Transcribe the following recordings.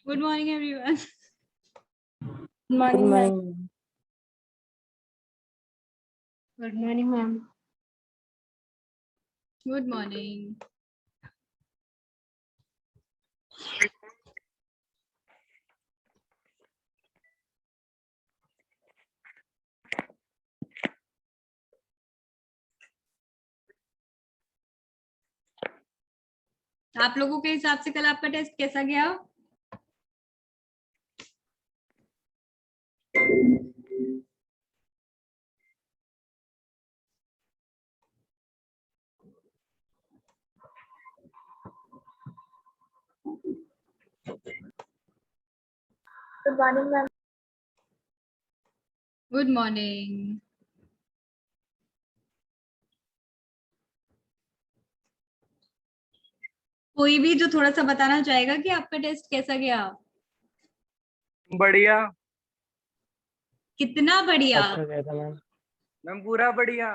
Good morning, everyone. Good morning, ma'am. Good morning, ma'am. Good morning. आप लोगों के हिसाब से कल आपका टेस्ट कैसा गया? Good morning, ma'am. Good morning. कोई भी जो थोड़ा सा बताना चाहेगा कि आपका टेस्ट कैसा गया? बढ़िया। कितना बढ़िया? अच्छा गया था मैम। मैम पूरा बढ़िया।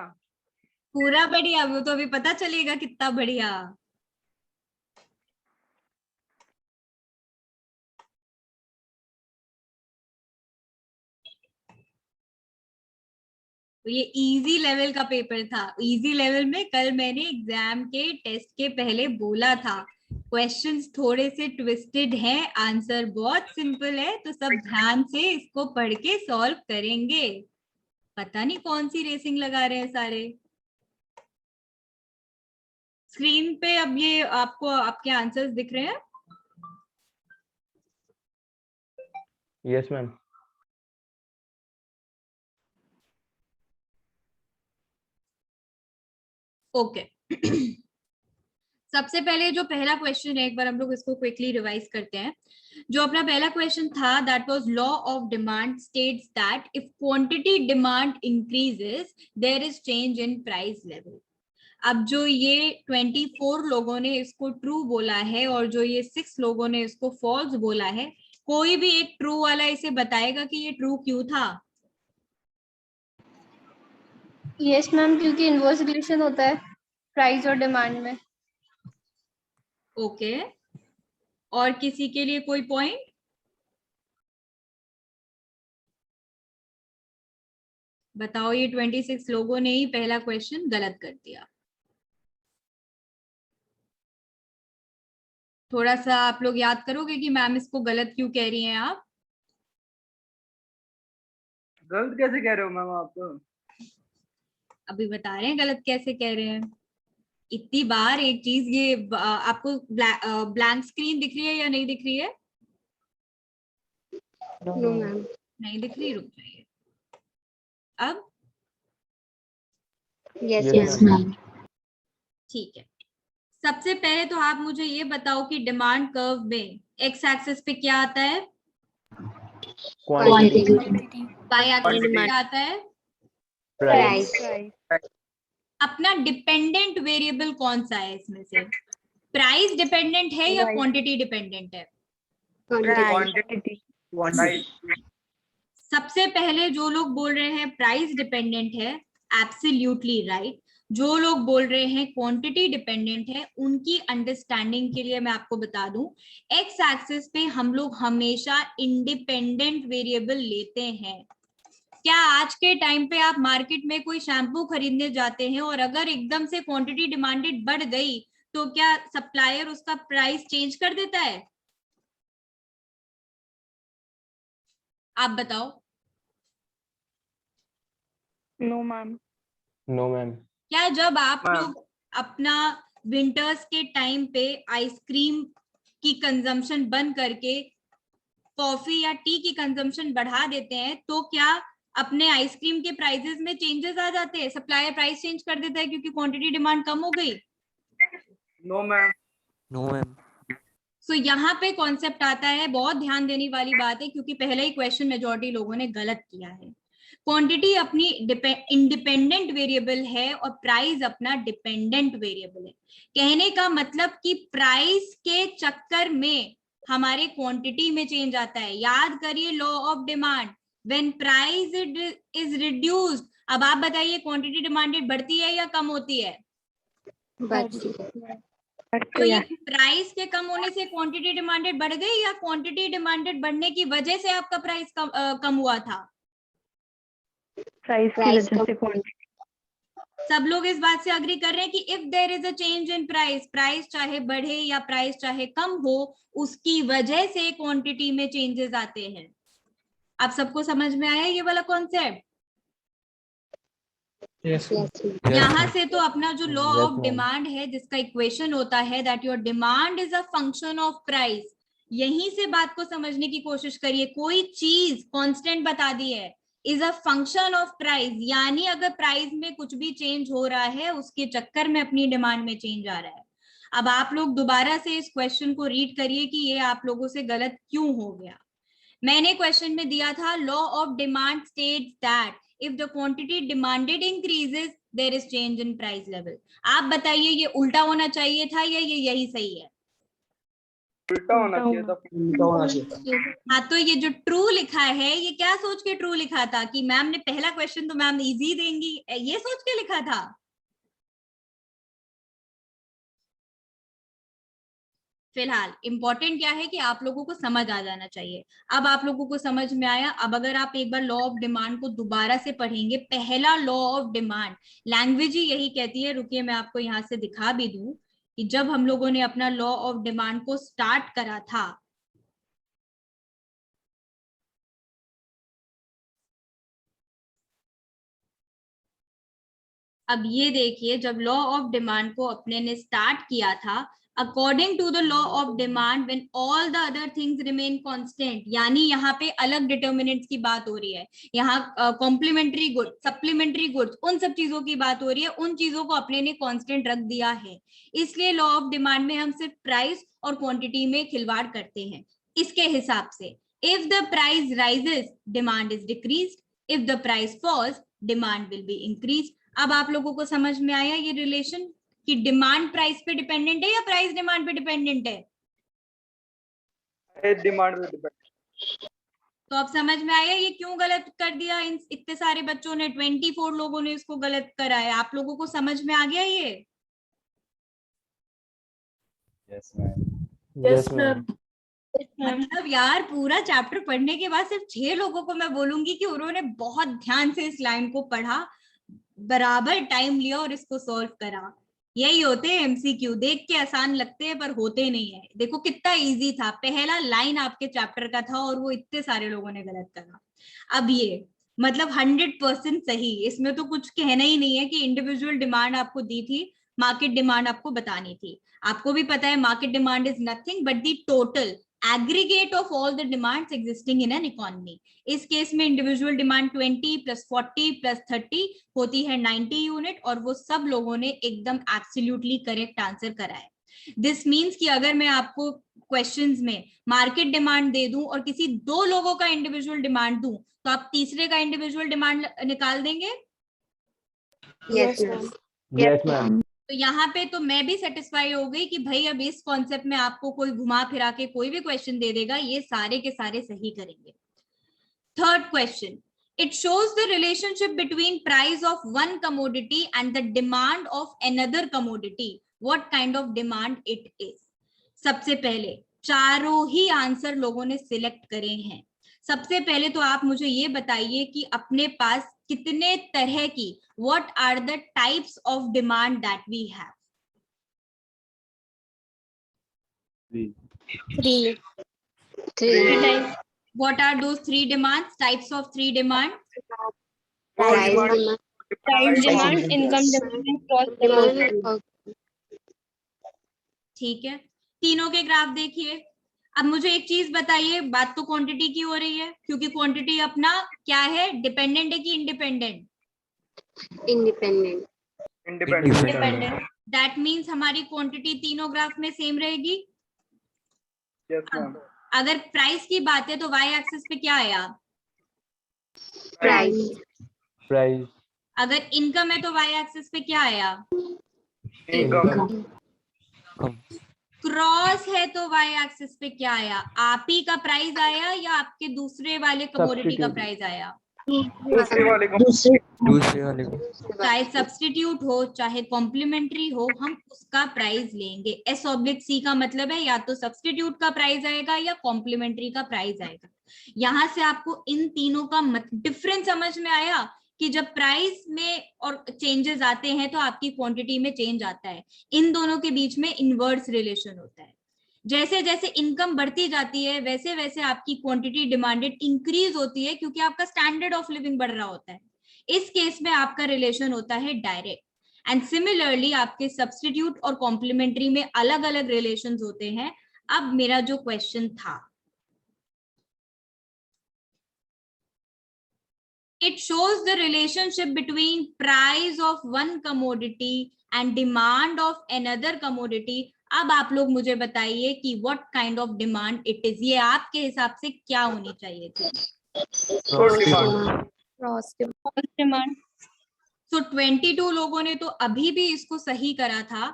पूरा बढ़िया? वो तो अभी पता चलेगा कितना बढ़िया। तो ये इजी लेवल का पेपर था। इजी लेवल में कल मैंने एग्जाम के टेस्ट के पहले बोला था क्वेश्चंस थोड़े से ट्विस्टेड हैं, आंसर बहुत सिंपल है, तो सब ध्यान से इसको पढ़ के सॉल्व करेंगे। पता नहीं कौन सी रेसिंग लगा रहे हैं सारे। स्क्रीन पे अब ये आपको आपके आंसर्स दिख रहे हैं? Yes ma'am. ओके। सबसे पहले जो पहला क्वेश्चन है, एक बार हम लोग इसको क्विकली रिवाइज करते हैं। जो अपना पहला क्वेश्चन था, that was law of demand states that if quantity demand increases there is change in price level. अब जो ये 24 लोगों ने इसको ट्रू बोला है और जो ये 6 लोगों ने इसको फॉल्स बोला है, कोई भी एक ट्रू वाला इसे बताएगा कि ये ट्रू क्यों था? यस मैम, क्योंकि इनवर्स रिलेशन होता है प्राइस और डिमांड में। ओके। और किसी के लिए कोई पॉइंट? बताओ, ये 26 लोगों ने ही पहला क्वेश्चन गलत कर दिया। थोड़ा सा आप लोग याद करोगे कि मैम इसको गलत क्यों कह रही हैं आप? गलत कैसे कह रहे हो मैम आप? अभी बता रहे हैं गलत कैसे कह रहे हैं। इतनी बार एक चीज, ये आपको ब्लैंक स्क्रीन दिख रही है या नहीं दिख रही है? No ma'am. नहीं दिख रही, रुक जाइए। अब यस मैम। ठीक है। सबसे पहले तो आप मुझे ये बताओ कि डिमांड कर्व में एक्स एक्सिस पे क्या आता है? क्वांटिटी। वाई एक्सिस पे क्या आता है? प्राइस। अपना डिपेंडेंट वेरिएबल कौन सा है इसमें से? प्राइस डिपेंडेंट है या क्वांटिटी डिपेंडेंट है? क्वांटिटी। सबसे पहले जो लोग बोल रहे हैं प्राइस डिपेंडेंट है, एब्सोल्युटली राइट। जो लोग बोल रहे हैं क्वांटिटी डिपेंडेंट है, उनकी अंडरस्टैंडिंग के लिए मैं आपको बता दूं, एक्स एक्सिस पे हम लोग हमेशा इंडिपेंडेंट वेरिएबल लेते हैं। क्या आज के टाइम पे आप मार्केट में कोई शैम्पू खरीदने जाते हैं और अगर एकदम से क्वांटिटी डिमांडेड बढ़ गई तो क्या सप्लायर उसका प्राइस चेंज कर देता है? आप बताओ। No, ma'am. No ma'am. क्या जब आप मैम। लोग अपना विंटर्स के टाइम पे आइसक्रीम की कंजम्पशन बंद करके कॉफी या टी की कंजम्पशन बढ़ा देते हैं, तो क्या अपने आइसक्रीम के प्राइसेस में चेंजेस आ जाते हैं? सप्लायर प्राइस चेंज कर देता है क्योंकि क्वांटिटी डिमांड कम हो गई? No ma'am. No ma'am. So यहाँ पे कॉन्सेप्ट आता है, बहुत ध्यान देने वाली बात है क्योंकि पहला ही क्वेश्चन मेजॉरिटी लोगों ने गलत किया है। क्वांटिटी अपनी इंडिपेंडेंट वेरिएबल है और प्राइस अपना डिपेंडेंट वेरिएबल है। कहने का मतलब कि प्राइस के चक्कर में हमारे क्वांटिटी में चेंज आता है। याद करिए law of demand, when price is reduced. अब आप बताइए क्वांटिटी डिमांडेड बढ़ती है या कम होती है? बढ़ती है। तो ये प्राइस के कम होने से क्वांटिटी डिमांडेड बढ़ गई या क्वांटिटी डिमांडेड बढ़ने की वजह से आपका प्राइस कम हुआ था? प्राइस की वजह से क्वांटिटी। सब लोग इस बात से अग्री कर रहे हैं कि if there is a change in price, price चाहे बढ़े या प्राइस चाहे कम हो, उसकी वजह से क्वांटिटी में चेंजेस आते हैं। आप सबको समझ में आया ये वाला कॉन्सेप्ट? यहाँ से तो अपना जो लॉ ऑफ डिमांड है, जिसका इक्वेशन होता है that your demand is a function of price, यहीं से बात को समझने की कोशिश करिए। कोई चीज कांस्टेंट बता दी है, is a function of price, यानी अगर प्राइस में कुछ भी चेंज हो रहा है उसके चक्कर में अपनी डिमांड में चेंज आ रहा है। अब आप लोग दोबारा से इस क्वेश्चन को रीड करिए कि ये आप लोगों से गलत क्यों हो गया। मैंने क्वेश्चन में दिया था law of demand states that if the quantity demanded increases there is change in price level। आप बताइए ये उल्टा होना चाहिए था या ये यही सही है? उल्टा होना चाहिए था। उल्टा होना चाहिए था। हाँ, तो ये जो ट्रू लिखा है ये क्या सोच के ट्रू लिखा था कि मैम ने पहला क्वेश्चन तो मैम इजी देंगी, ये सोच के लिखा था? फिलहाल इंपॉर्टेंट क्या है कि आप लोगों को समझ आ जाना चाहिए। अब आप लोगों को समझ में आया। अब अगर आप एक बार लॉ ऑफ डिमांड को दोबारा से पढ़ेंगे, पहला लॉ ऑफ डिमांड, लैंग्वेज ही यही कहती है। रुकिए मैं आपको यहाँ से दिखा भी दूं कि जब हम लोगों ने अपना लॉ ऑफ डिमांड को स्टार्ट करा था, अब ये देखिए, जब लॉ ऑफ डिमांड को अपने ने स्टार्ट किया था, according to the law of demand when all the other things remain constant, यानी यहाँ पे अलग डिटर्मिनेंट्स की बात हो रही है, यहाँ कॉम्प्लीमेंट्री गुड्स, सप्लीमेंट्री गुड्स, उन सब चीजों की बात हो रही है, उन चीजों को अपने ने कांस्टेंट रख दिया है। इसलिए लॉ ऑफ डिमांड में हम सिर्फ प्राइस और क्वांटिटी में खिलवाड़ करते हैं। इसके हिसाब से if the price rises demand is decreased, if the price falls demand will be increased. अब आप लोगों को समझ में आया ये रिलेशन कि डिमांड प्राइस पे डिपेंडेंट है या प्राइस डिमांड पे डिपेंडेंट है? डिमांड पे डिपेंडेंट। तो अब समझ में आया ये क्यों गलत कर दिया इन इतने सारे बच्चों ने, 24 लोगों ने इसको गलत करा है। आप लोगों को समझ में आ गया ये? Yes ma'am. Yes ma'am. मतलब यार पूरा चैप्टर पढ़ने के बाद सिर्फ 6 लोगों को मैं बोलूंगी कि उन्होंने बहुत ध्यान से इस लाइन को पढ़ा, बराबर टाइम लिया और इसको सॉल्व करा। यही होते हैं एमसीक्यू, देख के आसान लगते हैं पर होते नहीं है। देखो कितना इजी था, पहला लाइन आपके चैप्टर का था और वो इतने सारे लोगों ने गलत करा। अब ये मतलब 100% सही, इसमें तो कुछ कहना ही नहीं है कि इंडिविजुअल डिमांड आपको दी थी, मार्केट डिमांड आपको बतानी थी। आपको भी पता है market demand is nothing but the total aggregate of all the demands existing in an economy। इस केस में इंडिविजुअल डिमांड 20 + 40 + 30 होती है 90 यूनिट, और वो सब लोगों ने एकदम एब्सोल्युटली करेक्ट आंसर करा है। दिस मीन्स कि अगर मैं आपको क्वेश्चंस में मार्केट डिमांड दे दूं और किसी 2 लोगों का इंडिविजुअल डिमांड दूं, तो आप तीसरे का इंडिविजुअल डिमांड निकाल देंगे? Yes ma'am. Yes ma'am. तो यहाँ पे तो मैं भी सेटिस्फाई हो गई कि भाई अब इस कॉन्सेप्ट में आपको कोई घुमा फिरा के कोई भी क्वेश्चन दे देगा, ये सारे के सारे सही करेंगे। Third question, it shows the relationship between price of one commodity and the demand of another commodity, what kind of demand it is. सबसे पहले चारों ही आंसर लोगों ने सिलेक्ट करे हैं। सबसे पहले तो आप मुझे ये बताइए कि अपने पास कितने तरह की, what are the types of demand that we have? 3 What are those 3 demands, types of 3 demand? Price demand, price demand, income demand, cost demand. ठीक है, तीनों के ग्राफ देखिए। अब मुझे एक चीज बताइए, बात तो क्वांटिटी की हो रही है, क्योंकि क्वांटिटी अपना क्या है, डिपेंडेंट है कि independent? Independent. Independent. That means हमारी क्वांटिटी तीनों ग्राफ में सेम रहेगी। Yes ma'am. अगर प्राइस की बात है तो वाई एक्सिस पे क्या आया? प्राइस। प्राइस। अगर इनकम है तो वाई एक्सिस पे क्या आया? इनकम। क्रॉस है तो वाई एक्सिस पे क्या आया? आप ही का प्राइस आया या आपके दूसरे वाले कमोडिटी का प्राइस आया? दूसरे वाले को दूसरे वाले को चाहे सब्स्टिट्यूट हो चाहे कॉम्प्लीमेंट्री हो, हम उसका प्राइस लेंगे। S/C का मतलब है या तो सब्स्टिट्यूट का प्राइस आएगा या कॉम्प्लीमेंट्री का प्राइस आएगा। यहां से आपको इन तीनों का डिफरेंस समझ में आया कि जब प्राइस में और चेंजेस आते हैं तो आपकी क्वांटिटी में चेंज आता है। इन दोनों के बीच में इनवर्स रिलेशन होता है। जैसे जैसे इनकम बढ़ती जाती है वैसे वैसे आपकी क्वांटिटी डिमांडेड इंक्रीज होती है, क्योंकि आपका स्टैंडर्ड ऑफ लिविंग बढ़ रहा होता है। इस केस में आपका रिलेशन होता है डायरेक्ट। एंड सिमिलरली आपके सब्स्टिट्यूट और कॉम्प्लीमेंट्री में अलग अलग रिलेशंस होते हैं। अब मेरा जो क्वेश्चन था, it shows the relationship between price of one commodity and demand of another commodity। अब आप लोग मुझे बताइए कि what kind of demand it is। ये आपके हिसाब से क्या होनी चाहिए थी? Cross demand. तो 22 लोगों ने तो अभी भी इसको सही करा था।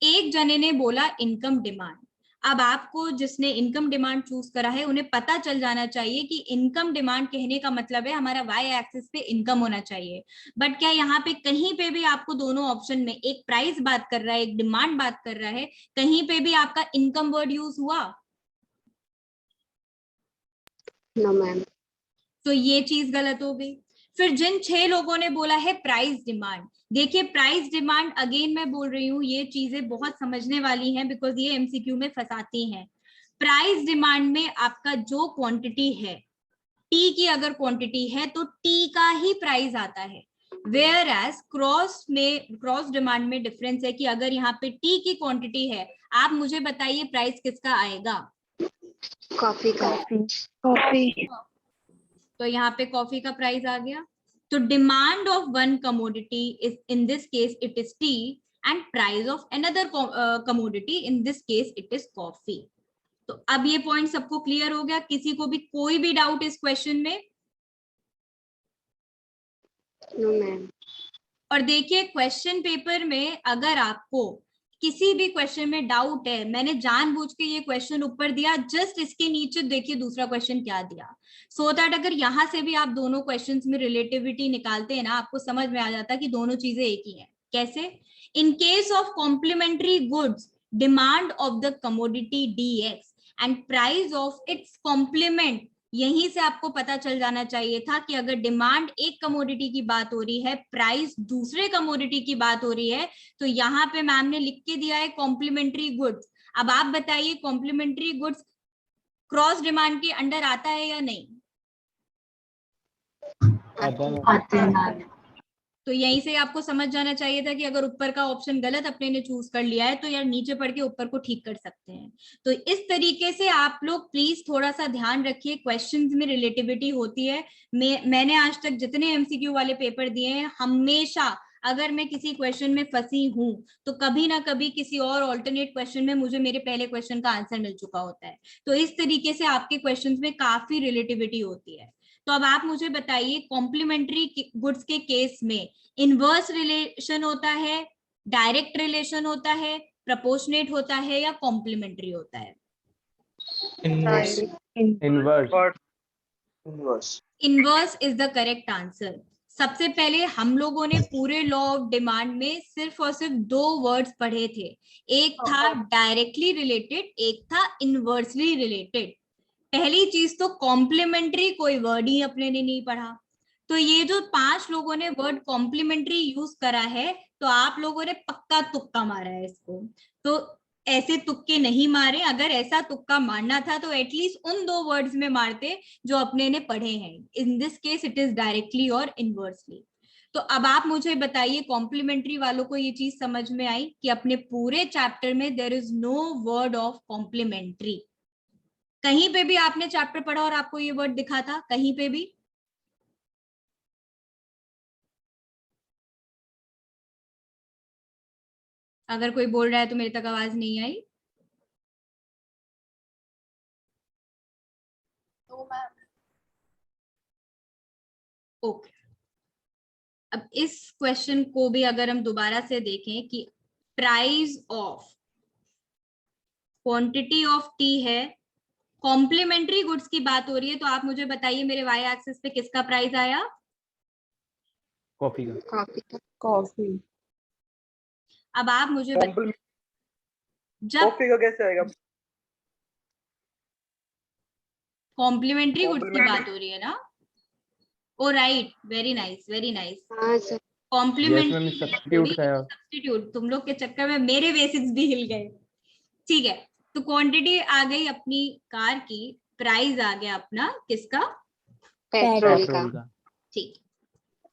एक जने ने बोला इनकम डिमांड। अब आपको जिसने इनकम डिमांड चूज करा है उन्हें पता चल जाना चाहिए कि इनकम डिमांड कहने का मतलब है हमारा वाई एक्सिस पे इनकम होना चाहिए। बट क्या यहाँ पे कहीं पे भी आपको दोनों ऑप्शन में, एक प्राइस बात कर रहा है एक डिमांड बात कर रहा है, कहीं पे भी आपका इनकम वर्ड यूज हुआ? No ma'am. तो ये चीज गलत हो गई। फिर जिन 6 लोगों ने बोला है प्राइस डिमांड, देखिए प्राइस डिमांड अगेन मैं बोल रही हूँ ये चीजें बहुत समझने वाली हैं बिकॉज ये एमसीक्यू में फंसाती हैं। प्राइस डिमांड में आपका जो क्वांटिटी है, टी की अगर क्वांटिटी है तो टी का ही प्राइस आता है। वेयर एज क्रॉस डिमांड में डिफरेंस है कि अगर यहाँ पे टी की क्वांटिटी है, आप मुझे बताइए प्राइस किसका आएगा? Coffee coffee. तो यहाँ पे कॉफी का प्राइस आ गया। तो demand of one commodity is in this case it is T and price of another commodity in this case it is coffee. तो अब ये पॉइंट सबको क्लियर हो गया? किसी को भी कोई भी डाउट इस क्वेश्चन में? No ma'am. और देखिए क्वेश्चन पेपर में अगर आपको किसी भी क्वेश्चन में डाउट है, मैंने जानबूझ के ये क्वेश्चन ऊपर दिया, जस्ट इसके नीचे देखिए दूसरा क्वेश्चन क्या दिया, सो दैट अगर यहां से भी आप दोनों क्वेश्चंस में रिलेटिविटी निकालते हैं ना, आपको समझ में आ जाता है कि दोनों चीजें एक ही हैं। कैसे? In case of complementary goods, demand of the commodity DX and price of its complement, यहीं से आपको पता चल जाना चाहिए था कि अगर डिमांड एक कमोडिटी की बात हो रही है, प्राइस दूसरे कमोडिटी की बात हो रही है, तो यहाँ पे मैम ने लिख के दिया है कॉम्प्लीमेंट्री गुड्स। अब आप बताइए कॉम्प्लीमेंट्री गुड्स क्रॉस डिमांड के अंडर आता है या नहीं? आते हैं। तो यहीं से आपको समझ जाना चाहिए था कि अगर ऊपर का ऑप्शन गलत अपने ने चूज कर लिया है तो यार नीचे पढ़ के ऊपर को ठीक कर सकते हैं। तो इस तरीके से आप लोग प्लीज थोड़ा सा ध्यान रखिए, क्वेश्चंस में रिलेटिविटी होती है। मैंने आज तक जितने एमसीक्यू वाले पेपर दिए हैं, हमेशा अगर मैं किसी क्वेश्चन में फंसी हूं तो कभी ना कभी किसी और ऑल्टरनेट क्वेश्चन में मुझे मेरे पहले क्वेश्चन का आंसर मिल चुका होता है। तो इस तरीके से आपके क्वेश्चंस में काफी रिलेटिविटी होती है। तो अब आप मुझे बताइए कॉम्प्लीमेंट्री गुड्स के केस में इनवर्स रिलेशन होता है, डायरेक्ट रिलेशन होता है, प्रपोर्शनेट होता है या कॉम्प्लीमेंट्री होता है? Inverse inverse is the correct answer. सबसे पहले हम लोगों ने पूरे लॉ ऑफ डिमांड में सिर्फ और सिर्फ 2 वर्ड्स पढ़े थे, एक था डायरेक्टली रिलेटेड, एक था इनवर्सली रिलेटेड। पहली चीज तो कॉम्प्लीमेंट्री कोई वर्ड ही अपने ने नहीं पढ़ा। तो ये जो 5 लोगों ने वर्ड कॉम्प्लीमेंट्री यूज करा है, तो आप लोगों ने पक्का तुक्का मारा है इसको। तो ऐसे तुक्के नहीं मारे, अगर ऐसा तुक्का मारना था तो एटलीस्ट उन 2 वर्ड्स में मारते जो अपने ने पढ़े हैं। In this case it is directly और इनवर्सली। तो अब आप मुझे बताइए कॉम्प्लीमेंट्री वालों को ये चीज समझ में आई कि अपने पूरे चैप्टर में there is no word of complementary. कहीं पे भी आपने चैप्टर पढ़ा और आपको ये वर्ड दिखा था कहीं पे भी? अगर कोई बोल रहा है तो मेरे तक आवाज नहीं आई। ओके, अब इस क्वेश्चन को भी अगर हम दोबारा से देखें कि price of quantity of T है, कॉम्प्लीमेंट्री गुड्स की बात हो रही है, तो आप मुझे बताइए मेरे वाई एक्सिस पे किसका प्राइस आया? कॉफी का। कॉफी। अब आप मुझे बताइए जब कॉफी का कैसे आएगा? कॉम्प्लीमेंट्री गुड्स की Complementary- बात हो रही है ना? Oh right, very nice very nice. हाँ सर। यस मैम, सब्स्टिट्यूट का है। सब्स्टिट्यूट, तुम लोग के चक्कर में मेरे बेसिक्स भी हिल गए। ठीक है, तो क्वांटिटी आ गई अपनी कार की, प्राइस आ गया अपना किसका? पेट्रोल का। पेट्रोल का। ठीक,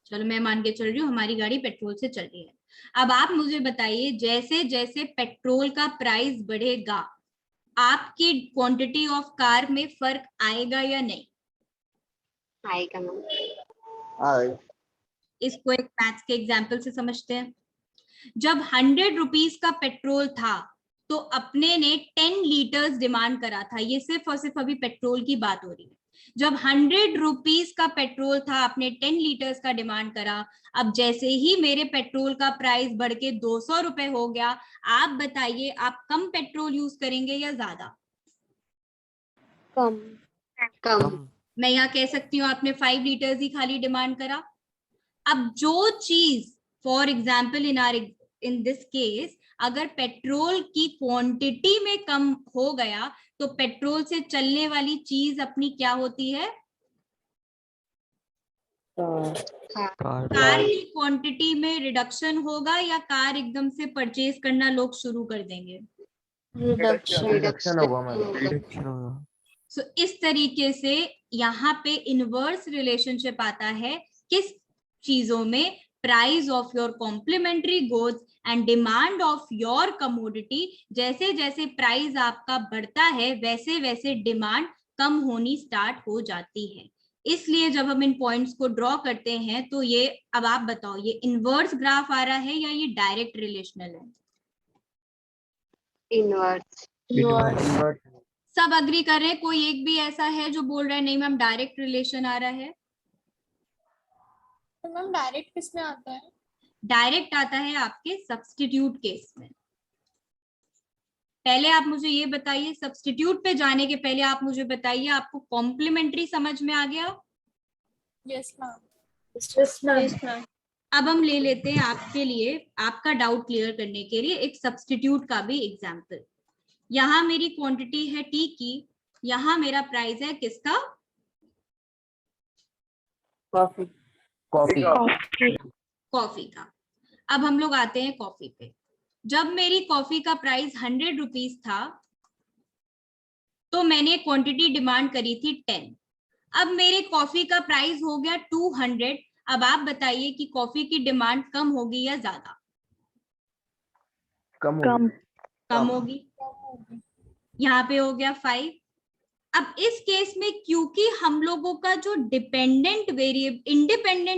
चलो मैं मान के चल रही हूँ हमारी गाड़ी पेट्रोल से चल रही है। अब आप मुझे बताइए जैसे जैसे पेट्रोल का प्राइस बढ़ेगा आपकी क्वांटिटी ऑफ कार में फर्क आएगा या नहीं? आएगा मैम। इसको एक मैथ्स के एग्जाम्पल से समझते हैं। जब 100 रुपीज का पेट्रोल था तो अपने ने 10 लीटर्स डिमांड करा था, ये सिर्फ और सिर्फ अभी पेट्रोल की बात हो रही है। जब 100 रुपीज का पेट्रोल था आपने 10 लीटर्स का डिमांड करा। अब जैसे ही मेरे पेट्रोल का प्राइस बढ़ के 200 रुपए हो गया, आप बताइए आप कम पेट्रोल यूज करेंगे या ज्यादा? कम। कम। मैं यहाँ कह सकती हूँ आपने 5 लीटर्स ही खाली डिमांड करा। अब जो चीज for example in this case अगर पेट्रोल की क्वांटिटी में कम हो गया तो पेट्रोल से चलने वाली चीज अपनी क्या होती है? कार। कार की क्वांटिटी में रिडक्शन होगा या कार एकदम से परचेज करना लोग शुरू कर देंगे? रिडक्शन होगा मैम। रिडक्शन होगा। सो इस तरीके से यहाँ पे इनवर्स रिलेशनशिप आता है किस चीजों में? Price of your complementary goods and demand of your commodity. जैसे जैसे प्राइस आपका बढ़ता है वैसे वैसे डिमांड कम होनी स्टार्ट हो जाती है। इसलिए जब हम इन पॉइंट्स को ड्रॉ करते हैं तो ये, अब आप बताओ ये इनवर्स ग्राफ आ रहा है या ये डायरेक्ट रिलेशनल है? इनवर्स। इनवर्ट। सब अग्री कर रहे हैं? कोई एक भी ऐसा है जो बोल रहा है नहीं मैम डायरेक्ट रिलेशन आ रहा है? तो मैम डायरेक्ट किस में आता है? डायरेक्ट आता है आपके सब्स्टिट्यूट केस में। पहले आप मुझे ये बताइए, सब्स्टिट्यूट पे जाने के पहले आप मुझे बताइए आपको कॉम्प्लीमेंट्री समझ में आ गया? Yes ma'am. Yes, ma'am. अब हम ले लेते हैं आपके लिए, आपका डाउट क्लियर करने के लिए एक सब्स्टिट्यूट का भी एग्जाम्पल। यहाँ मेरी क्वांटिटी है टी की, यहाँ मेरा प्राइस है किसका? कॉफी। कॉफी का। अब हम लोग आते हैं कॉफी पे। जब मेरी कॉफी का प्राइस 100 रुपीज था तो मैंने क्वांटिटी डिमांड करी थी 10। अब मेरे कॉफी का प्राइस हो गया 200। अब आप बताइए कि कॉफी की डिमांड कम होगी या ज्यादा? कम होगी। यहाँ पे हो गया 5। अब इस केस में क्योंकि हम लोगों का जो इंडिपेंडेंट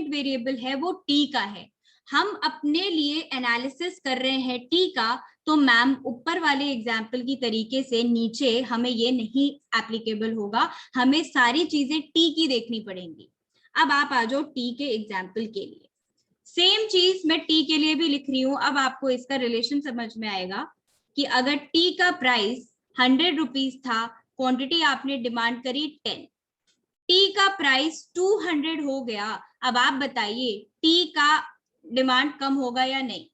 वेरिएबल है वो टी का है, हम अपने लिए एनालिसिस कर रहे हैं टी का, तो मैम ऊपर वाले एग्जाम्पल की तरीके से नीचे हमें ये नहीं एप्लीकेबल होगा, हमें सारी चीजें टी की देखनी पड़ेंगी। अब आप आ जाओ टी के एग्जाम्पल के लिए। सेम चीज मैं टी के लिए भी लिख रही हूं। अब आपको इसका रिलेशन समझ में आएगा कि अगर टी का प्राइस 100 रुपीज था, क्वांटिटी आपने डिमांड करी 10, टी का प्राइस 200 हो गया। अब आप बताइए टी का डिमांड कम होगा या नहीं?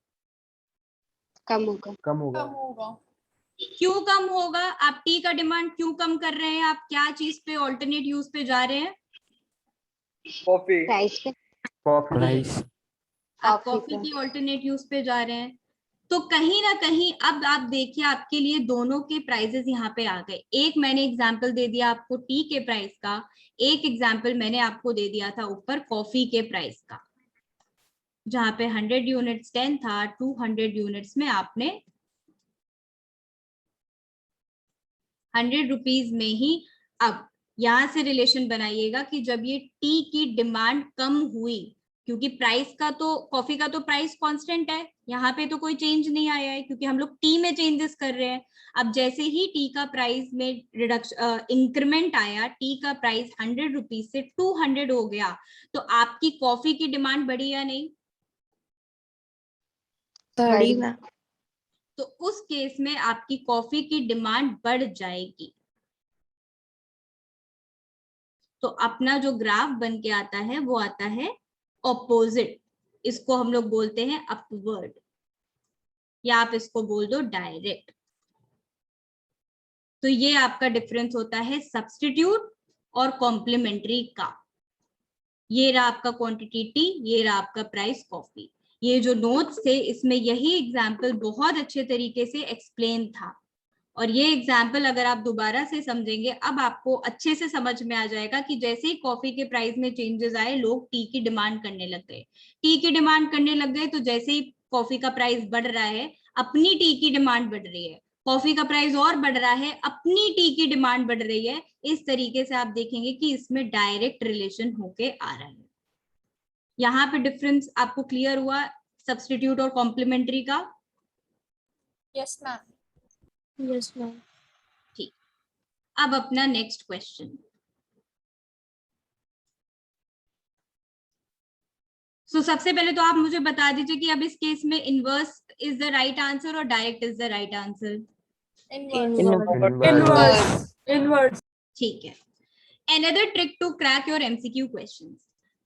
कम होगा। कम होगा। कम होगा। क्यों कम होगा? आप टी का डिमांड क्यों कम कर रहे हैं? आप क्या चीज पे ऑल्टरनेट यूज पे जा रहे हैं? कॉफी। प्राइस पे। प्राइस। आप कॉफी कॉफी पे। की ऑल्टरनेट यूज पे जा रहे हैं। तो कहीं ना कहीं अब आप देखिए आपके लिए दोनों के प्राइजेस यहाँ पे आ गए। एक मैंने एग्जांपल दे दिया आपको टी के प्राइस का, एक एग्जांपल मैंने आपको दे दिया था ऊपर कॉफी के प्राइस का, जहां पे 100 यूनिट्स 10 था, 200 यूनिट्स में आपने 100 रुपीज में ही। अब यहां से रिलेशन बनाइएगा कि जब ये टी की डिमांड कम हुई, क्योंकि प्राइस का तो कॉफी का तो प्राइस कांस्टेंट है, यहाँ पे तो कोई चेंज नहीं आया है क्योंकि हम लोग टी में चेंजेस कर रहे हैं। अब जैसे ही टी का प्राइस में रिडक्शन इंक्रीमेंट आया, टी का प्राइस 100 रुपीज से 200 हो गया, तो आपकी कॉफी की डिमांड बढ़ी या नहीं? बढ़ी। तो उस केस में आपकी कॉफी की डिमांड बढ़ जाएगी। तो अपना जो ग्राफ बन के आता है वो आता है ऑपोजिट, इसको हम लोग बोलते हैं अपवर्ड, या आप इसको बोल दो डायरेक्ट। तो ये आपका डिफरेंस होता है सब्स्टिट्यूट और कॉम्प्लीमेंट्री का। ये रहा आपका क्वांटिटी टी, ये रहा आपका प्राइस कॉफी। ये जो नोट्स थे इसमें यही एग्जाम्पल बहुत अच्छे तरीके से एक्सप्लेन था, और ये एग्जाम्पल अगर आप दोबारा से समझेंगे अब आपको अच्छे से समझ में आ जाएगा कि जैसे ही कॉफी के प्राइस में चेंजेस आए लोग टी की डिमांड करने लग गए, टी की डिमांड करने लग गए, तो जैसे ही कॉफी का प्राइस बढ़ रहा है अपनी टी की डिमांड बढ़ रही है, कॉफी का प्राइस और बढ़ रहा है अपनी टी की डिमांड बढ़ रही है। इस तरीके से आप देखेंगे कि इसमें डायरेक्ट रिलेशन होके आ रहा है। यहाँ पे डिफरेंस आपको क्लियर हुआ सब्स्टिट्यूट और कॉम्प्लीमेंट्री का? Yes ma'am. Yes, ma'am. ठीक, अब अपना नेक्स्ट क्वेश्चन। सो सबसे पहले तो आप मुझे बता दीजिए कि अब इस केस में inverse is the right answer और direct is the right answer? Inverse. ठीक है। Another trick to crack your MCQ questions.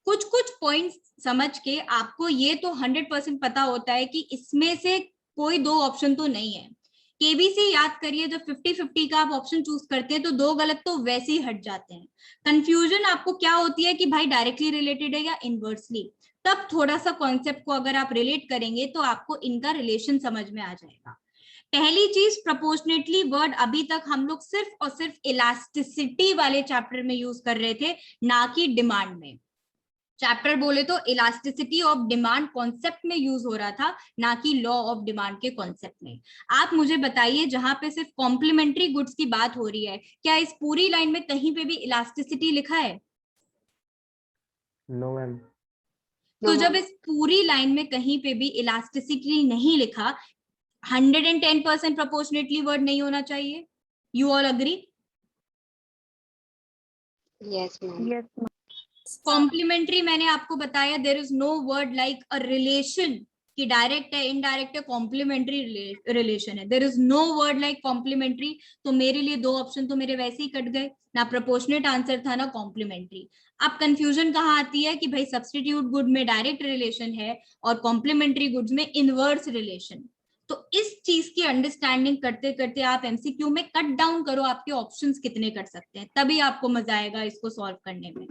कुछ कुछ पॉइंट्स समझ के आपको ये तो 100% पता होता है कि इसमें से कोई दो ऑप्शन तो नहीं है। केबीसी याद करिए, जब 50-50 का आप ऑप्शन चूज करते हैं तो दो गलत तो वैसे ही हट जाते हैं। कंफ्यूजन आपको क्या होती है कि भाई डायरेक्टली रिलेटेड है या इनवर्सली, तब थोड़ा सा कॉन्सेप्ट को अगर आप रिलेट करेंगे तो आपको इनका रिलेशन समझ में आ जाएगा। पहली चीज, प्रोपोर्शनेटली वर्ड अभी तक हम लोग सिर्फ और सिर्फ इलास्टिसिटी वाले चैप्टर में यूज कर रहे थे, ना कि डिमांड में। चैप्टर बोले तो इलास्टिसिटी ऑफ डिमांड कॉन्सेप्ट में यूज हो रहा था, ना कि लॉ ऑफ डिमांड के कॉन्सेप्ट में। आप मुझे बताइए, जहां पे सिर्फ कॉम्प्लीमेंट्री गुड्स की बात हो रही है, क्या इस पूरी लाइन में कहीं पे भी इलास्टिसिटी लिखा है? No ma'am. तो जब इस पूरी लाइन में कहीं पे भी इलास्टिसिटी नहीं लिखा, 110% प्रोपोर्शनेटली वर्ड नहीं होना चाहिए। You all agree? Yes, ma'am. Complementary मैंने आपको बताया, there is no word like a relation कि डायरेक्ट है इनडायरेक्ट है, कॉम्प्लीमेंट्री रिलेशन है। There is no word like complementary. तो मेरे लिए दो ऑप्शन तो मेरे वैसे ही कट गए, ना प्रोपोर्शनेट आंसर था ना कॉम्प्लीमेंट्री। अब कंफ्यूजन कहाँ आती है कि भाई सब्स्टिट्यूट गुड में डायरेक्ट रिलेशन है और कॉम्प्लीमेंट्री गुड्स में इनवर्स रिलेशन। तो इस चीज की अंडरस्टैंडिंग करते करते आप एमसीक्यू में कट डाउन करो आपके ऑप्शंस कितने कर सकते हैं, तभी आपको मजा आएगा इसको सॉल्व करने में।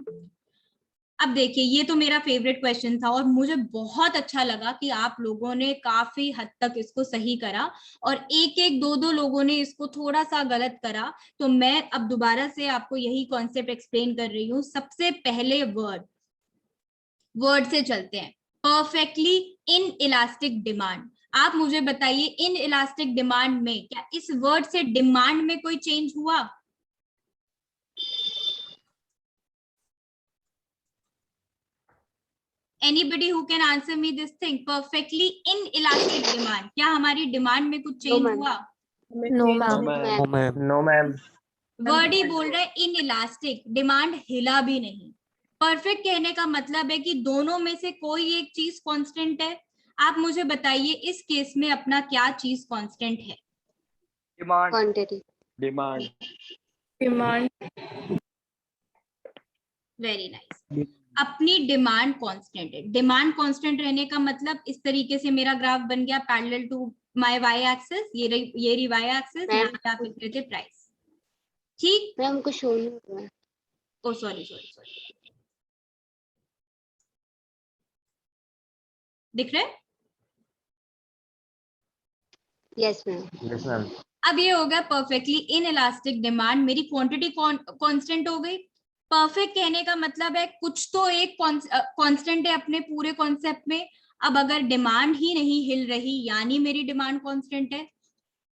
अब देखिए, ये तो मेरा फेवरेट क्वेश्चन था और मुझे बहुत अच्छा लगा कि आप लोगों ने काफी हद तक इसको सही करा और एक एक दो दो लोगों ने इसको थोड़ा सा गलत करा। तो मैं अब दोबारा से आपको यही कॉन्सेप्ट एक्सप्लेन कर रही हूँ। सबसे पहले वर्ड से चलते हैं। Perfectly in elastic demand. आप मुझे बताइए, इन इलास्टिक डिमांड में क्या इस वर्ड से डिमांड में कोई चेंज हुआ? Anybody who can answer me this thing? Perfectly inelastic demand, क्या हमारी डिमांड में कुछ चेंज हुआ? No, ma'am. No ma'am. No ma'am. Word ही बोल रहा है इनइलास्टिक, डिमांड हिला भी नहीं। परफेक्ट कहने का मतलब है कि दोनों में से कोई एक चीज कांस्टेंट है। आप मुझे बताइए इस केस में अपना क्या चीज कांस्टेंट है? Demand. Quantity. Demand. Very nice. अपनी डिमांड कांस्टेंट है। डिमांड कांस्टेंट रहने का मतलब इस तरीके से मेरा ग्राफ बन गया parallel to my Y axis, ये रही वाई एक्सिस, यहाँ पे आप लिख रहे थे प्राइस। ठीक, मैम हमको शो ही हुआ है। ओ सॉरी, दिख रहा है? Yes, ma'am. Yes ma'am. अब ये हो गया परफेक्टली इन इलास्टिक डिमांड, मेरी क्वांटिटी कांस्टेंट हो गई। परफेक्ट कहने का मतलब है कुछ तो एक कांस्टेंट है अपने पूरे कॉन्सेप्ट में। अब अगर डिमांड ही नहीं हिल रही यानी मेरी डिमांड कांस्टेंट है।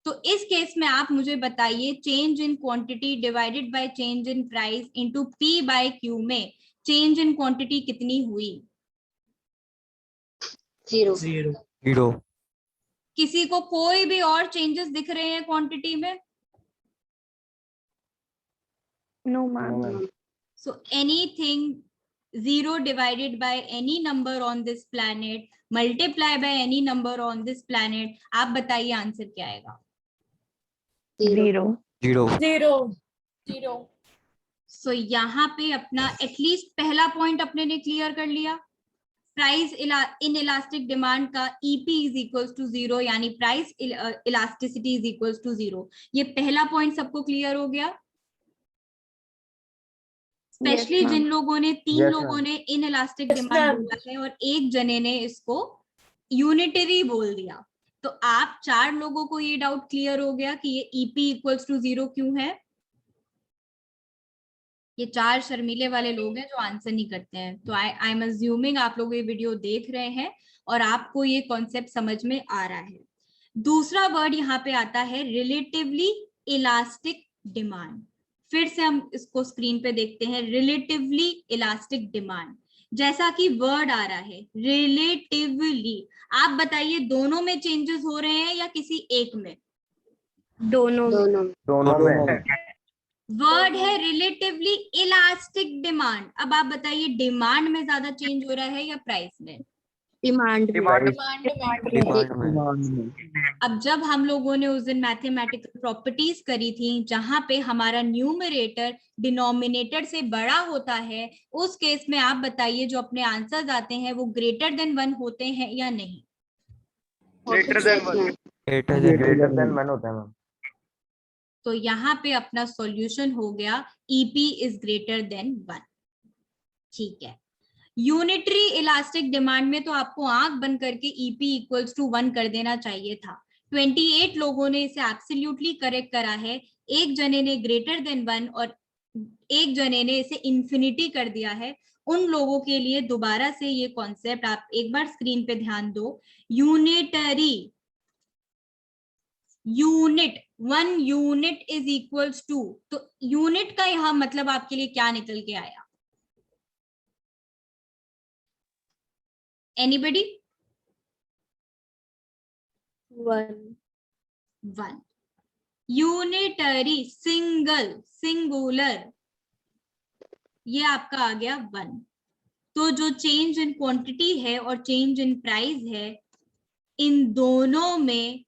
तो इस केस में आप मुझे बताइए, change in quantity divided by change in price into P by Q में चेंज इन क्वांटिटी कितनी हुई? 0। किसी को कोई भी और चेंजेस दिख रहे हैं क्वांटिटी में? No no ma'am. Ma'am. So anything 0 divided by any number on this planet multiply by any number on this planet, आप बताइए आंसर क्या आएगा? 0. 0। जीरो। सो यहाँ पे अपना एटलीस्ट पहला पॉइंट अपने ने क्लियर कर लिया। प्राइस इन इलास्टिक डिमांड का EP इज इक्वल्स टू 0, यानी price elasticity is equals to 0। ये पहला पॉइंट सबको क्लियर हो गया। स्पेशली जिन लोगों ने लोगों ने इन इलास्टिक डिमांड बोला है और एक जने ने इसको यूनिटरी बोल दिया, तो आप 4 लोगों को ये डाउट क्लियर हो गया कि ये EP इक्वल्स टू 0 क्यों है। ये 4 शर्मीले वाले लोग हैं जो आंसर नहीं करते हैं। तो आई एम अज्यूमिंग आप लोग ये वीडियो देख रहे हैं और आपको ये कॉन्सेप्ट समझ में आ रहा है। दूसरा वर्ड यहाँ पे आता है रिलेटिवली इलास्टिक डिमांड। फिर से हम इसको स्क्रीन पे देखते हैं, रिलेटिवली इलास्टिक डिमांड। जैसा कि वर्ड आ रहा है रिलेटिवली, आप बताइए दोनों में चेंजेस हो रहे हैं या किसी एक में? दोनों में। वर्ड है रिलेटिवली इलास्टिक डिमांड। अब आप बताइए डिमांड में ज्यादा चेंज हो रहा है या प्राइस में? डिमांड अब जब हम लोगों ने उस दिन मैथमेटिकल प्रॉपर्टीज करी थी जहां पे हमारा न्यूमरेटर डिनोमिनेटर से बड़ा होता है, उस केस में आप बताइए जो अपने आंसर्स आते हैं वो ग्रेटर देन 1 होते हैं या नहीं? Greater than 1। ग्रेटर देन 1 होता है मैम। तो यहाँ पे अपना सॉल्यूशन हो गया EP इज ग्रेटर देन 1। ठीक है। यूनिटरी इलास्टिक डिमांड में तो आपको आंख बंद करके EP इक्वल्स टू 1 कर देना चाहिए था। 28 लोगों ने इसे एब्सोल्युटली करेक्ट करा है, एक जने ने ग्रेटर देन 1 और एक जने ने इसे इंफिनिटी कर दिया है। उन लोगों के लिए दोबारा से ये कॉन्सेप्ट आप एक बार स्क्रीन पे ध्यान दो। Unitary unit 1 unit is equals to, तो यूनिट का यहां मतलब आपके लिए क्या निकल के आया? एनीबडी? 1 यूनिटरी सिंगुलर, ये आपका आ गया 1। तो जो चेंज इन क्वांटिटी है और चेंज इन प्राइस है, इन दोनों में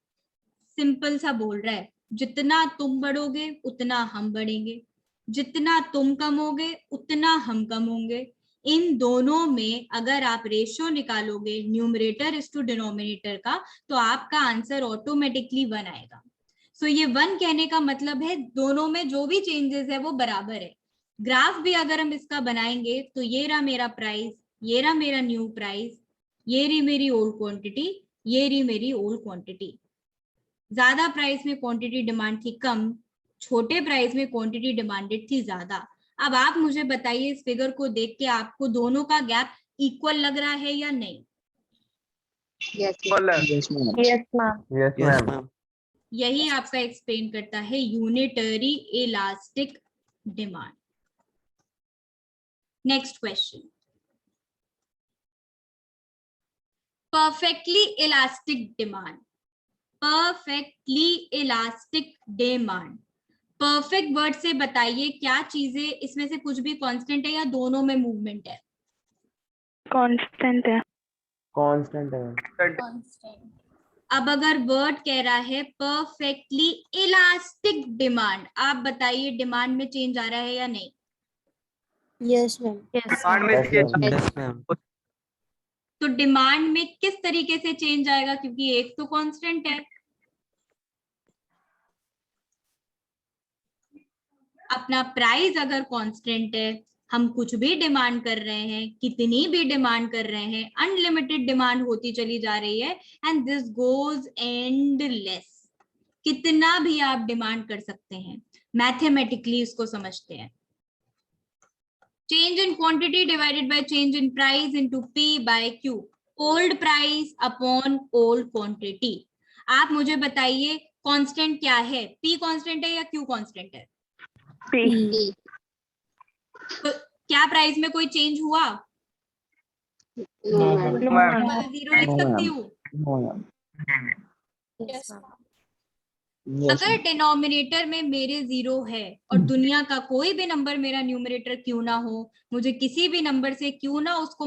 सिंपल सा बोल रहा है जितना तुम बढ़ोगे उतना हम बढ़ेंगे, जितना तुम कमोगे उतना हम कम होंगे। इन दोनों में अगर आप रेशियो निकालोगे न्यूमरेटर इज टू डिनोमिनेटर का, तो आपका आंसर ऑटोमेटिकली 1 आएगा। सो ये 1 कहने का मतलब है दोनों में जो भी चेंजेस है वो बराबर है। ग्राफ भी अगर हम इसका बनाएंगे तो ये रहा मेरा प्राइस, ये रहा मेरा न्यू प्राइस, ये रही मेरी ओल्ड क्वांटिटी, ये रही मेरी ओल्ड क्वांटिटी। ज्यादा प्राइस में क्वांटिटी डिमांड थी कम, छोटे प्राइस में क्वांटिटी डिमांडेड थी ज्यादा। अब आप मुझे बताइए इस फिगर को देख के आपको दोनों का गैप इक्वल लग रहा है या नहीं? Yes ma'am. यही आपका एक्सप्लेन करता है unitary elastic demand. Next question, perfectly elastic demand. Perfectly elastic demand, perfect word से बताइए क्या चीजें इसमें से कुछ भी कांस्टेंट है या दोनों में मूवमेंट है? कांस्टेंट है। कांस्टेंट है। अब अगर वर्ड कह रहा है परफेक्टली इलास्टिक डिमांड, आप बताइए डिमांड में चेंज आ रहा है या नहीं? Yes ma'am. Yes ma'am. तो डिमांड में किस तरीके से चेंज आएगा, क्योंकि एक तो कांस्टेंट है। अपना प्राइस अगर कांस्टेंट है, हम कुछ भी डिमांड कर रहे हैं, कितनी भी डिमांड कर रहे हैं, अनलिमिटेड डिमांड होती चली जा रही है एंड दिस गोज एंडलेस। कितना भी आप डिमांड कर सकते हैं, मैथमेटिकली इसको समझते हैं। Change in quantity divided by change in price into P by Q, old price upon old quantity. आप मुझे बताइए कांस्टेंट क्या है? P कांस्टेंट है या Q कांस्टेंट है? तो क्या प्राइस में कोई चेंज हुआ? जीरो लिख सकती हूँ। अगर डिनोमिनेटर में मेरे 0 है और दुनिया का कोई भी नंबर मेरा न्यूमरेटर क्यों ना हो, मुझे किसी भी नंबर से क्यों ना उसको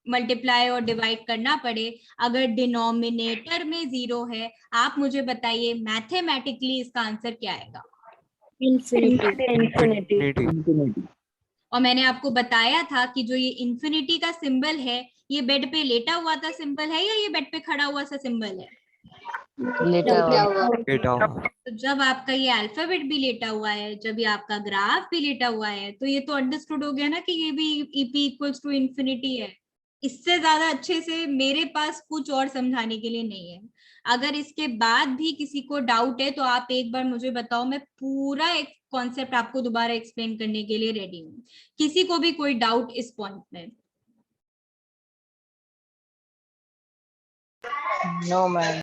मल्टीप्लाई और डिवाइड करना पड़े, अगर डिनोमिनेटर में 0 है, आप मुझे बताइए मैथमेटिकली इसका आंसर क्या आएगा? Infinity. और मैंने आपको बताया था कि जो ये इन्फिनिटी का सिंबल है, ये बेड पे लेटा हुआ था सिंबल है या ये बेड पे खड़ा हुआ सा सिंबल है? Data. तो जब आपका ये अल्फाबेट भी लेटा हुआ है, जब ये आपका ग्राफ भी लेटा हुआ है, तो ये तो अंडरस्टूड हो गया ना कि ये भी EP इक्वल्स टू इन्फिनिटी है। इससे ज्यादा अच्छे से मेरे पास कुछ और समझाने के लिए नहीं है। अगर इसके बाद भी किसी को डाउट है तो आप एक बार मुझे बताओ, मैं पूरा एक कॉन्सेप्ट आपको दोबारा एक्सप्लेन करने के लिए रेडी हूँ। किसी को भी कोई डाउट इस पॉइंट में? No, ma'am.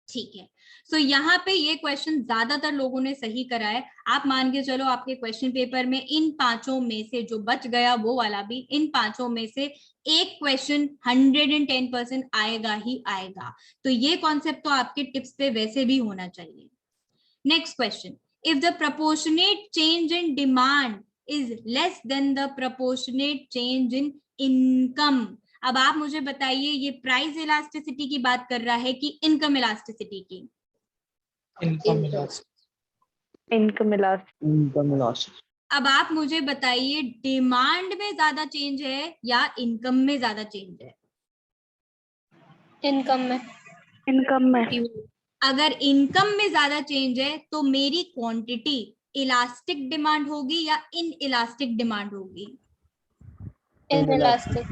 ठीक है। सो यहाँ पे ये क्वेश्चन ज्यादातर लोगों ने सही करा है। आप मान के चलो आपके क्वेश्चन पेपर में इन पांचों में से जो बच गया वो वाला भी, इन पांचों में से एक क्वेश्चन 110% आएगा ही आएगा। तो ये कॉन्सेप्ट तो आपके टिप्स पे वैसे भी होना चाहिए। Next question, if the proportionate change in demand is less than the proportionate change in income. अब आप मुझे बताइए, ये प्राइस इलास्टिसिटी की बात कर रहा है कि इनकम इलास्टिसिटी की? Income elasticity. अब आप मुझे बताइए, डिमांड में ज्यादा चेंज है या इनकम में ज्यादा चेंज है? इनकम में। अगर इनकम में ज्यादा चेंज है तो मेरी क्वांटिटी इलास्टिक डिमांड होगी या इन इलास्टिक डिमांड होगी? इनइलास्टिक।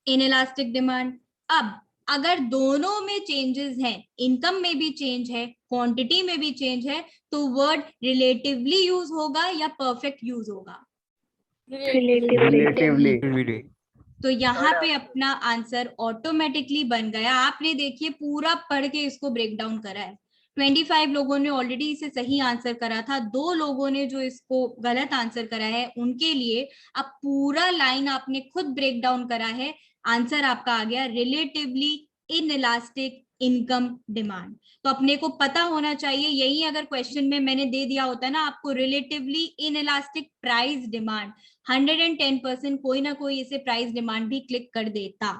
Inelastic demand. अब अगर दोनों में चेंजेस हैं, इनकम में भी चेंज है, क्वांटिटी में भी चेंज है, तो वर्ड रिलेटिवली यूज होगा या परफेक्ट यूज होगा? रिलेटिवली। तो यहाँ पे अपना आंसर ऑटोमेटिकली बन गया। आपने देखिए पूरा पढ़ के इसको ब्रेक डाउन करा है। 25 लोगों ने ऑलरेडी इसे सही आंसर करा था, 2 लोगों ने जो इसको गलत आंसर करा है उनके लिए अब पूरा लाइन आपने खुद ब्रेक डाउन करा है। आंसर आपका आ गया रिलेटिवली इनइलास्टिक इनकम डिमांड। तो अपने को पता होना चाहिए, यही अगर क्वेश्चन में मैंने दे दिया होता ना आपको रिलेटिवली इनइलास्टिक प्राइस डिमांड, 110% कोई ना कोई इसे प्राइस डिमांड भी क्लिक कर देता।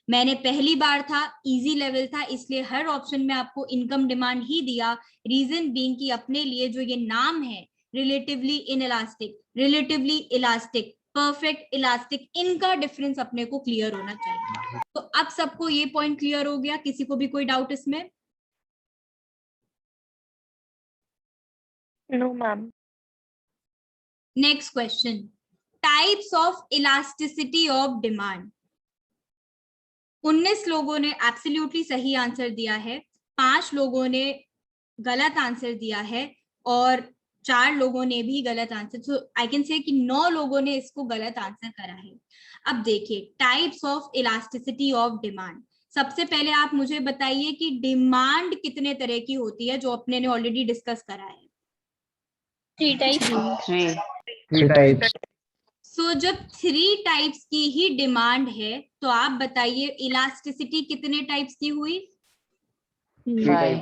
मैंने पहली बार था, इजी लेवल था, इसलिए हर ऑप्शन में आपको इनकम डिमांड ही दिया। रीजन बीइंग कि अपने लिए जो ये नाम है relatively inelastic, relatively elastic, perfect elastic, इनका डिफरेंस अपने को क्लियर होना चाहिए। तो अब सबको ये पॉइंट क्लियर हो गया? किसी को भी कोई डाउट इसमें? No, ma'am. Next question, types of elasticity of demand. 19 लोगों ने एब्सोल्युटली सही आंसर दिया है, 5 लोगों ने गलत आंसर दिया है और 4 लोगों ने भी गलत answer. So I can say कि 9 लोगों ने इसको गलत आंसर करा है। अब देखिए types of elasticity of demand. सबसे पहले आप मुझे बताइए कि डिमांड कितने तरह की होती है, जो अपने ने ऑलरेडी डिस्कस करा है? 3 टाइप्स। 3 टाइप्स। सो जब 3 टाइप्स की ही डिमांड है तो आप बताइए इलास्टिसिटी कितने टाइप्स की हुई? 3।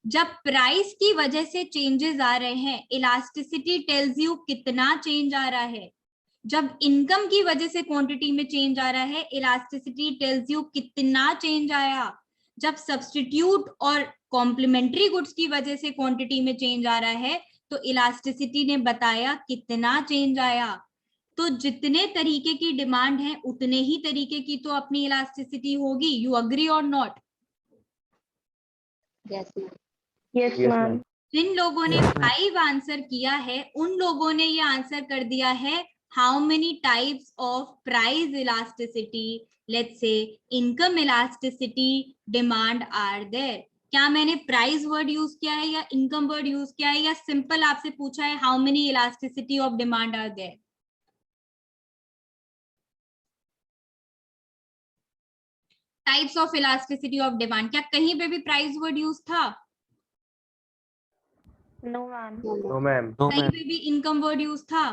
जब प्राइस की वजह से चेंजेस आ रहे हैं, इलास्टिसिटी टेल्स यू कितना चेंज आ रहा है। जब इनकम की वजह से क्वांटिटी में चेंज आ रहा है, इलास्टिसिटी टेल्स यू कितना चेंज आया। जब सब्स्टिट्यूट और कॉम्प्लीमेंट्री गुड्स की वजह से क्वांटिटी में चेंज आ रहा है तो इलास्टिसिटी ने बताया कितना चेंज आया। तो जितने तरीके की डिमांड है उतने ही तरीके की तो अपनी इलास्टिसिटी होगी। यू अग्री और नॉट? Yes, ma'am. जिन लोगों ने 5 आंसर किया है उन लोगों ने ये आंसर कर दिया है how many types of price elasticity, let's say income elasticity, demand are there. क्या मैंने प्राइस वर्ड यूज किया है या इनकम वर्ड यूज किया है, या सिंपल आपसे पूछा है how many elasticity of demand are there? Types of elasticity of demand, क्या कहीं पे भी प्राइस वर्ड यूज था? No, ma'am. No ma'am. कहीं पे भी इनकम वर्ड यूज था?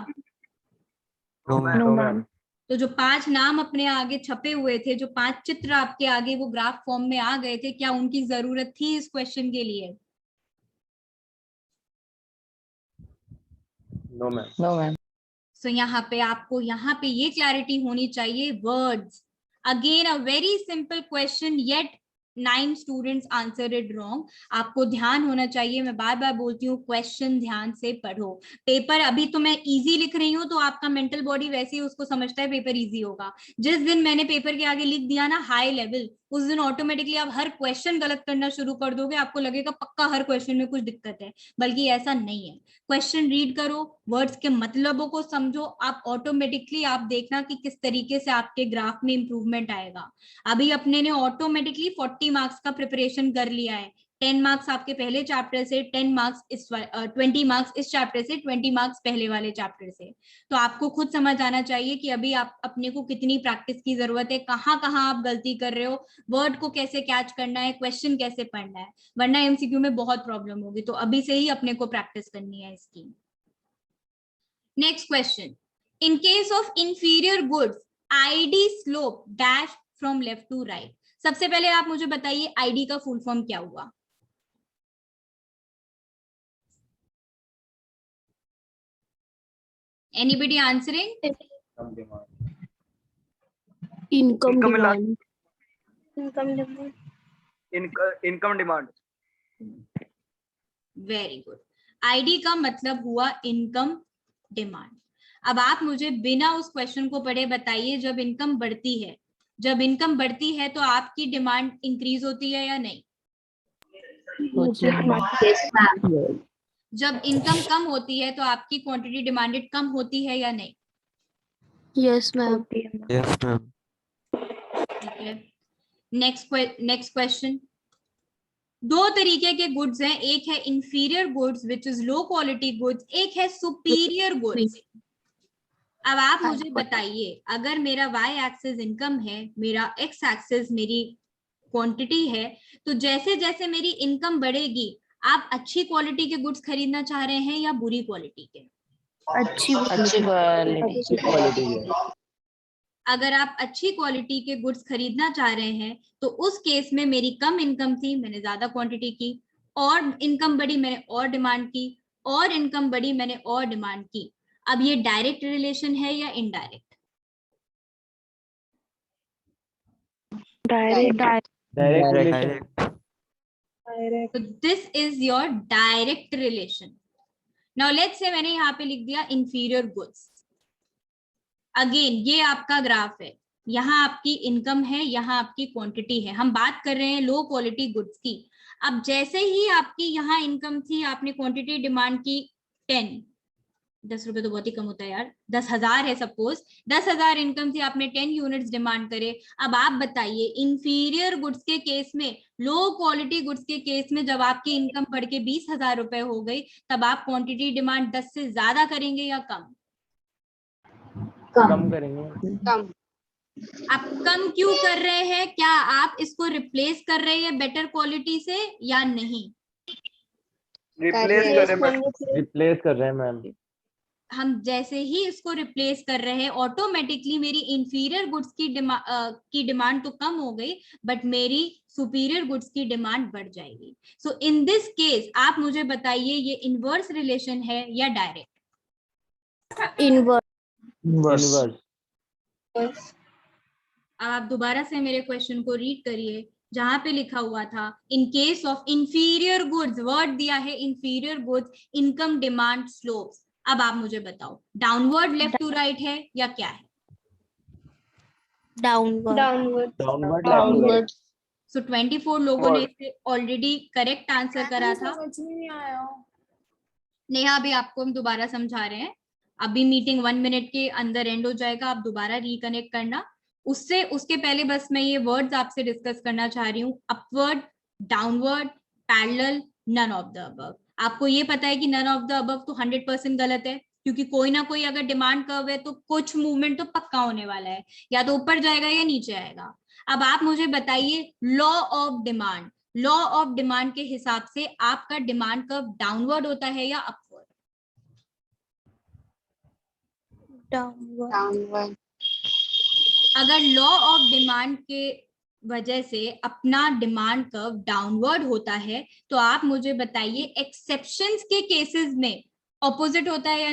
No, ma'am. तो जो 5 नाम अपने आगे छपे हुए थे, जो 5 चित्र आपके आगे वो ग्राफ फॉर्म में आ गए थे, क्या उनकी जरूरत थी इस क्वेश्चन के लिए? No ma'am. सो यहाँ पे आपको यहाँ पे ये क्लैरिटी होनी चाहिए। Words again a very simple question yet 9 students answer it wrong. आपको ध्यान होना चाहिए, मैं बार बार बोलती हूँ, क्वेश्चन ध्यान से पढ़ो। पेपर अभी तो मैं इजी लिख रही हूँ तो आपका मेंटल बॉडी वैसे ही उसको समझता है पेपर इजी होगा। जिस दिन मैंने पेपर के आगे लिख दिया ना हाई लेवल, उस दिन ऑटोमेटिकली आप हर क्वेश्चन गलत करना शुरू कर दोगे, आपको लगेगा पक्का हर क्वेश्चन में कुछ दिक्कत है, बल्कि ऐसा नहीं है। क्वेश्चन रीड करो, वर्ड्स के मतलबों को समझो, आप ऑटोमेटिकली आप देखना कि किस तरीके से आपके ग्राफ में इंप्रूवमेंट आएगा। अभी अपने ने ऑटोमेटिकली 40 मार्क्स का प्रिपरेशन कर लिया है। 10 मार्क्स आपके पहले चैप्टर से, 10 मार्क्स 20 मार्क्स इस चैप्टर से, 20 मार्क्स पहले वाले चैप्टर से। तो आपको खुद समझ आना चाहिए कि अभी आप अपने को कितनी प्रैक्टिस की जरूरत है, कहाँ कहाँ आप गलती कर रहे हो, वर्ड को कैसे कैच करना है, क्वेश्चन कैसे पढ़ना है, वरना एमसीक्यू में बहुत प्रॉब्लम होगी। तो अभी से ही अपने को प्रैक्टिस करनी है इसकी। Next question, in case of inferior goods ID slope dash from left to right. सबसे पहले आप मुझे बताइए आईडी का फुल फॉर्म क्या हुआ? Anybody answering? Income demand. Income demand. Very good. ID का मतलब हुआ इनकम डिमांड। अब आप मुझे बिना उस क्वेश्चन को पढ़े बताइए, जब इनकम बढ़ती है, जब इनकम बढ़ती है तो आपकी डिमांड इंक्रीज होती है या नहीं? जब इनकम कम होती है तो आपकी क्वांटिटी डिमांडेड कम होती है या नहीं? Yes, ma'am. Yes, ma'am. ठीक है। नेक्स्ट क्वेश्चन, दो तरीके के गुड्स हैं, एक है inferior goods which is low quality goods, एक है सुपीरियर गुड्स। अब आप मुझे बताइए, अगर मेरा y एक्सिस इनकम है, मेरा x एक्सिस मेरी क्वांटिटी है, तो जैसे जैसे मेरी इनकम बढ़ेगी आप अच्छी क्वालिटी के गुड्स खरीदना चाह रहे हैं या बुरी क्वालिटी के? अच्छी क्वालिटी है। अगर आप अच्छी क्वालिटी के गुड्स खरीदना चाह रहे हैं तो उस केस में मेरी कम इनकम थी, मैंने ज्यादा क्वांटिटी की, और इनकम बढ़ी मैंने और डिमांड की, और इनकम बढ़ी मैंने और डिमांड की। अब ये डायरेक्ट रिलेशन है या इनडायरेक्ट? Direct. तो this is your direct relation. Now let's say मैंने यहाँ पे लिख दिया इंफीरियर गुड्स। अगेन ये आपका ग्राफ है, यहाँ आपकी इनकम है, यहाँ आपकी क्वांटिटी है, हम बात कर रहे हैं लो क्वालिटी गुड्स की। अब जैसे ही आपकी यहाँ इनकम थी, आपने क्वांटिटी डिमांड की 10 रुपए तो बहुत ही कम होता है यार, 10,000 है सपोज, 10,000 इनकम थी, आपने 10 यूनिट्स डिमांड करे। अब आप बताइए इंफीरियर गुड्स के केस में, लो क्वालिटी गुड्स के केस में, जब आपकी इनकम बढ़ के 20,000 रुपए हो गई, तब आप क्वांटिटी डिमांड 10 से ज्यादा करेंगे या कम? कम करेंगे। कम। आप कम क्यों कर रहे हैं? क्या आप इसको रिप्लेस कर रहे हैं बेटर क्वालिटी से या नहीं? रिप्लेस कर रहे हैं मैम। हम जैसे ही इसको रिप्लेस कर रहे हैं, ऑटोमेटिकली मेरी इंफीरियर गुड्स की डिमांड तो कम हो गई, बट मेरी सुपीरियर गुड्स की डिमांड बढ़ जाएगी। सो इन दिस केस आप मुझे बताइए ये इनवर्स रिलेशन है या डायरेक्ट? इनवर्स। अब आप दोबारा से मेरे क्वेश्चन को रीड करिए, जहां पे लिखा हुआ था इन case of inferior goods, word दिया है inferior goods, income demand slopes. अब आप मुझे बताओ डाउनवर्ड लेफ्ट टू राइट है या क्या है? Downward. सो 24 लोगों ने इसे ऑलरेडी करेक्ट आंसर करा था। समझ नहीं आया। नेहा अभी आपको हम दोबारा समझा रहे हैं, अभी मीटिंग 1 मिनट के अंदर एंड हो जाएगा, आप दोबारा रिकनेक्ट करना। उसके पहले बस मैं ये वर्ड्स आपसे डिस्कस करना चाह रही हूँ, upward, downward, parallel, none of the above. आपको ये पता है कि नन ऑफ द अबव तो 100% गलत है, क्योंकि कोई ना कोई अगर डिमांड कर्व है तो कुछ मूवमेंट तो पक्का होने वाला है, या तो ऊपर जाएगा या नीचे आएगा। अब आप मुझे बताइए law of demand, law of demand के हिसाब से आपका डिमांड कर्व डाउनवर्ड होता है या अपवर्ड? Downward. अगर लॉ ऑफ डिमांड के वजह से अपना डिमांड कर्व डाउनवर्ड होता है, तो आप मुझे बताइए एक्सेप्शंस के केसेस में ऑपोजिट होता है या